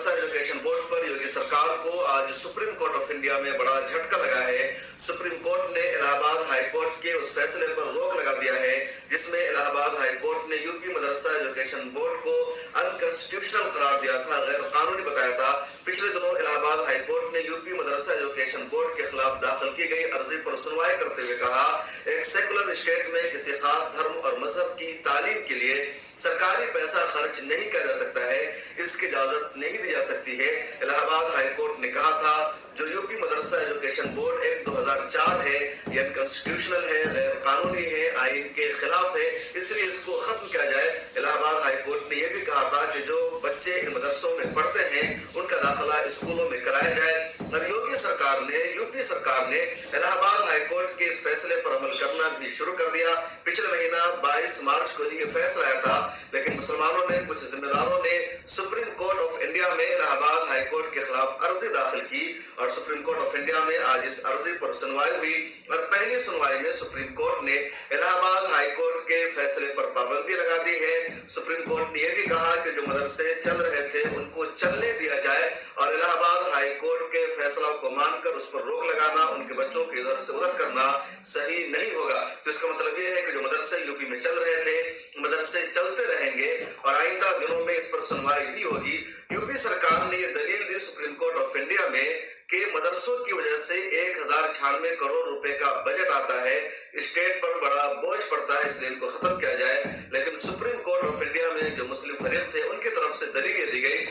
मदरसा education board पर योगी सरकार को आज सुप्रीम कोर्ट ऑफ इंडिया में बड़ा झटका लगा है। सुप्रीम कोर्ट ने इलाहाबाद हाई कोर्ट के उस फैसले पर रोक लगा दिया है जिसमें इलाहाबाद हाई कोर्ट ने यूपी मदरसा एजुकेशन बोर्ड को अनकॉन्स्टिट्यूशनल करार दिया था, गैर कानूनी बताया था। पिछले दिनों इलाहाबाद हाई कोर्ट ने यूपी मदरसा एजुकेशन बोर्ड के खिलाफ दाखिल की गई अर्जी पर सुनवाई करते हुए कहा, एक सेकुलर स्टेट में किसी खास धर्म और मजहब की तालीम के लिए सरकारी पैसा खर्च नहीं किया जा सकता है, इसकी इजाजत नहीं दी जा सकती है। इलाहाबाद हाई कोर्ट ने कहा था जो यूपी मदरसा एजुकेशन बोर्ड एक्ट 2004 है, ये अनकॉन्स्टिट्यूशनल है, गैर कानूनी है, आइन के खिलाफ है, इसलिए इसको खत्म किया जाए। इलाहाबाद हाई कोर्ट ने यह भी कहा था कि जो बच्चे इन मदरसों में पढ़ते हैं उनका दाखिला स्कूलों में कराया जाए। और यूपी सरकार ने इलाहाबाद हाई कोर्ट के इस फैसले पर अमल करना भी शुरू कर दिया। पिछले महीना 22 मार्च को ये फैसला आया था, लेकिन मुसलमानों ने, कुछ जिम्मेदारों ने सुप्रीम कोर्ट ऑफ इंडिया में इलाहाबाद हाई कोर्ट के खिलाफ अर्जी दाखिल की और सुप्रीम कोर्ट ऑफ इंडिया में आज इस अर्जी पर सुनवाई हुई। और पहली सुनवाई में सुप्रीम कोर्ट ने इलाहाबाद हाई कोर्ट के फैसले पर पाबंदी लगा दी है। सुप्रीम कोर्ट ने यह भी कहा कि जो मदरसे चल रहे थे उनको चलने दिया जाए और इलाहाबाद हाई कोर्ट के फैसला को मानकर उस पर रोक लगाना, उनके बच्चों को इधर से उधर करना सही नहीं होगा। तो इसका मतलब यह है कि जो मदरसे यूपी में चल रहे थे, मदरसे चलते रहेंगे और आइंदा दिनों में इस पर सुनवाई भी होगी। यूपी सरकार ने यह दलील दी सुप्रीम कोर्ट ऑफ इंडिया में कि मदरसों की वजह से 1096 करोड़ रुपए का बजट आता है, स्टेट पर बड़ा बोझ पड़ता है, इसलिए इनको खत्म किया जाए। लेकिन सुप्रीम कोर्ट ऑफ इंडिया में जो मुस्लिम फरीक थे उनकी तरफ से दलील दी गई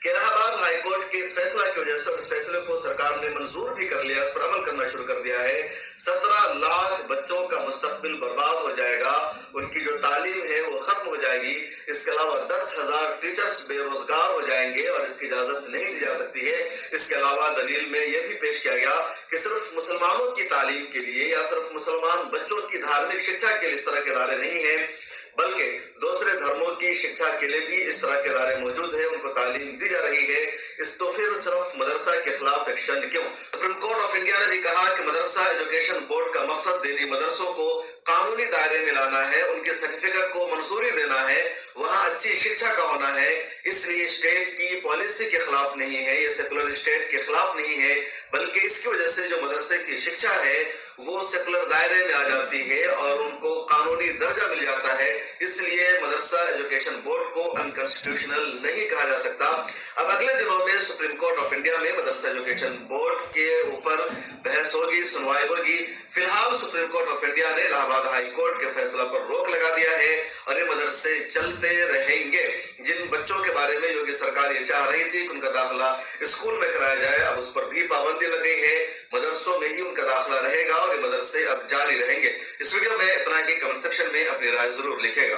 कि इलाहाबाद हाई कोर्ट के इस फैसला की वजह से, इस फैसले को सरकार ने मंजूर भी कर लिया, उस पर अमल करना शुरू कर दिया है। 17 लाख बच्चों का मुस्तकबिल बर्बाद हो जाएगा, उनकी जो तालीम है वो खत्म हो जाएगी। इसके अलावा 10,000 टीचर्स बेरोजगार हो जाएंगे और इसकी इजाजत नहीं दी जा सकती है। इसके अलावा दलील में यह भी पेश किया गया कि सिर्फ मुसलमानों की तालीम के लिए या सिर्फ मुसलमान बच्चों की धार्मिक शिक्षा के लिए इस तरह के इदारे नहीं है, बल्कि दूसरे धर्मों की शिक्षा के लिए भी इस तरह के इदारे मौजूद है, उनको तालीम दी जा रही है। इस तो फिर सिर्फ मदरसा के खिलाफ एक्शन क्यों? सुप्रीम कोर्ट ऑफ इंडिया ने भी कहा कि मदरसा एजुकेशन बोर्ड का मकसद दीनी मदरसों को कानूनी दायरे में लाना है, उनके सर्टिफिकेट को मंजूरी देना है, वहाँ अच्छी शिक्षा का होना है। इसलिए स्टेट की पॉलिसी के खिलाफ नहीं है, ये सेकुलर स्टेट के खिलाफ नहीं है, बल्कि इसकी वजह से जो मदरसे की शिक्षा है वो सेकुलर दायरे में आ जाती है और उनको कानूनी दर्जा मिल जाता है। इसलिए मदरसा एजुकेशन बोर्ड को अनकॉन्स्टिट्यूशनल नहीं कहा जा सकता। अब अगले दिनों में सुप्रीम कोर्ट ऑफ इंडिया में मदरसा एजुकेशन बोर्ड के ऊपर बहस होगी, सुनवाई होगी। फिलहाल सुप्रीम कोर्ट ऑफ इंडिया ने इलाहाबाद हाई कोर्ट के फैसला पर रोक लगा दिया है और ये मदरसे चलते रहेंगे। जिन बच्चों के बारे में योगी सरकार ये चाह रही थी कि उनका दाखिला स्कूल में कराया जाए, अब उस पर भी पाबंदी लग गई है, मदरसों में ही उनका दाखिला रहेगा और ये मदरसे अब जारी रहेंगे। इस वीडियो में इतना ही। कमेंट सेक्शन में अपनी राय जरूर लिखेगा।